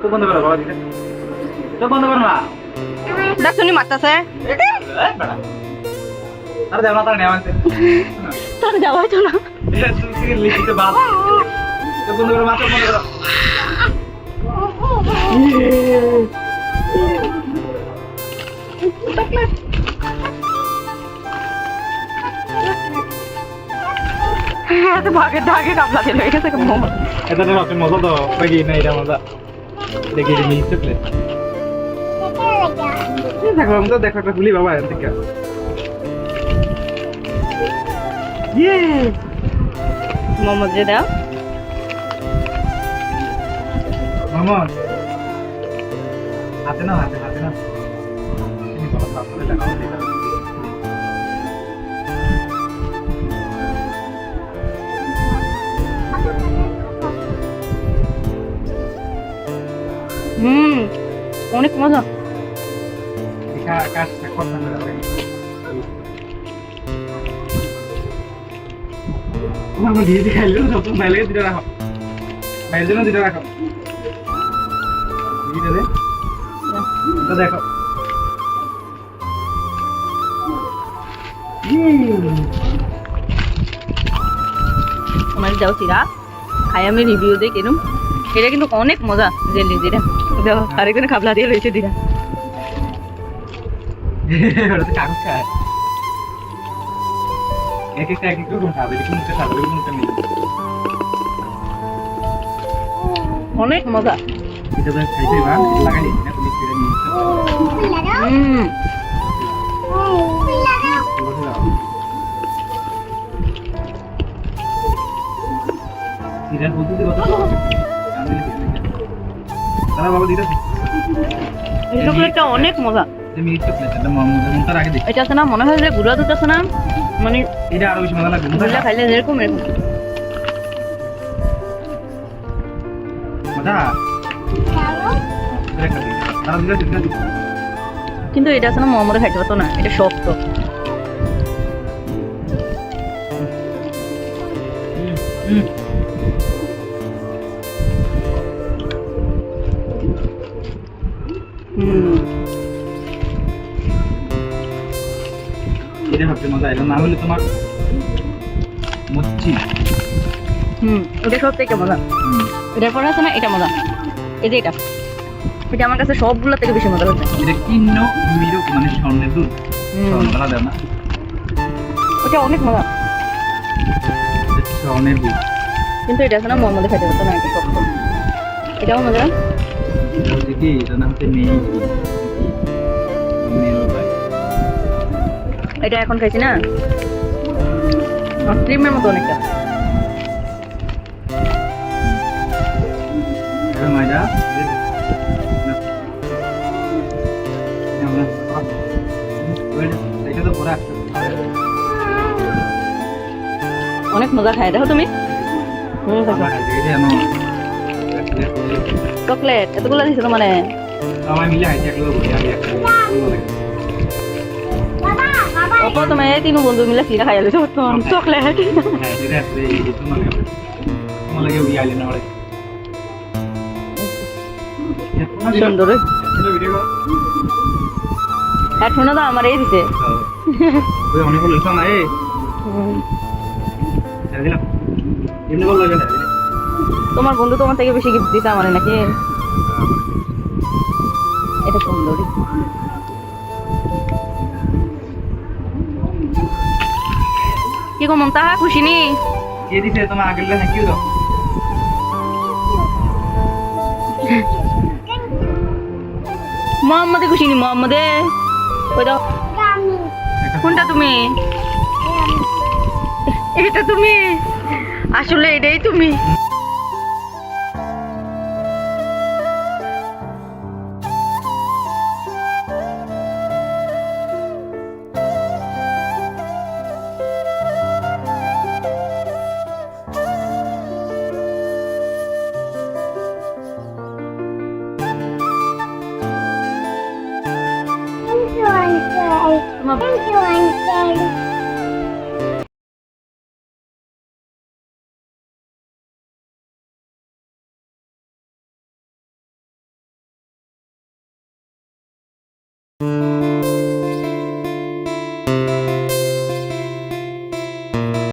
চোখ বন্ধ করো বাবা দিকে চোখ বন্ধ করো না দেখ শুনি মারতাছে আরে যাও না তার নেওয়া আছে তোর যাওয়া হইতো না তুমি কি লিখিতে বাদ চোখ বন্ধ করো মাথা বন্ধ করো ভাগে ধাগে কাপলা দিল এটা থেকে মোমো এটা তো আপনি মজা তো বাকি না এটা মজা দেখি এটা মিস চকলেট দেখো আমি তো দেখো একটা খুলি বাবা এর থেকে ইয়ে মোমো যে দাও মামা হাতে না হাতে না তুমি বলো তাহলে লাগাও দিলা অনেক মজা দেখা কাজ করতে হবে মামা দিয়ে খাইলো সব তো ভালো লাগে দিতে রাখো ভাইয়ের জন্য দিতে রাখো দিতে দে তো দেখো আমার যাও চিরা খাই আমি রিভিউ দিই কিরম এটা কিন্তু অনেক মজা জেলি দিরা দেখো আরেকজন খাবলা দিয়ে রয়েছে দিরা ওটা তো কাগজ খায় এক একটা এক এক রকম খাবে কোনটা খাবে কোনটা মিলে অনেক মজা এটা তো খাইতে না লাগাই না তুমি ছেড়ে নিয়ে এটা বলতে কত তারা বাবা দিতে এই চকলেটটা অনেক মজা যে মিট চকলেট এটা মনটার আগে দেখি এটা আছে না মনে হয় যে গুড়া দুধ আছে না মানে এটা আরো বেশি মজা লাগবে গুড়া খাইলে এরকম এরকম মজা তারা দিতে কিন্তু এটা আছে না মোমোরে খাইতে পারতো না এটা শক্ত এটা সবচেয়ে মজা এর নাম হলো তোমার মচ্ছি এটা সব থেকে মজা এটার পরে আছে না এটা মজা এই যে এটা এটা আমার কাছে সবগুলো থেকে বেশি মজা লাগছে এটা কিন্ন মিরো মানে স্বর্ণের দুধ স্বর্ণলা দেও না ওটা অনেক মজা স্বর্ণের দুধ কিন্তু এটা আছে না মোর মধ্যে খাইতে পারতো না এটা শক্ত এটাও মজা এটা হচ্ছে কি এটা নাম হচ্ছে নেই এটা এখন খাইছি না ক্রিমের মতো অনেকটা ময়দা এটা তো পুরা অনেক মজা খাই দেখো তুমি চকলেট এতগুলো দিছো তো মানে সবাই মিলে খাইছে একলো অপা তুমি এই তিন বন্ধু মিলে সিরা খাই আলো চকলেট সুন্দর হ্যাঁ শোনো তো আমার এই দিতে অনেক না এমনি বললো তোমার বন্ধু তোমার থেকে বেশি গিফট দিতে আমার নাকি এটা সুন্দরী কি গো মমতা খুশি নি কে দিছে তোমার আগের থ্যাংক ইউ দাও মোহাম্মদে খুশি নি মোহাম্মদে কই দাও কোনটা তুমি এটা তুমি আসলে এটাই তুমি না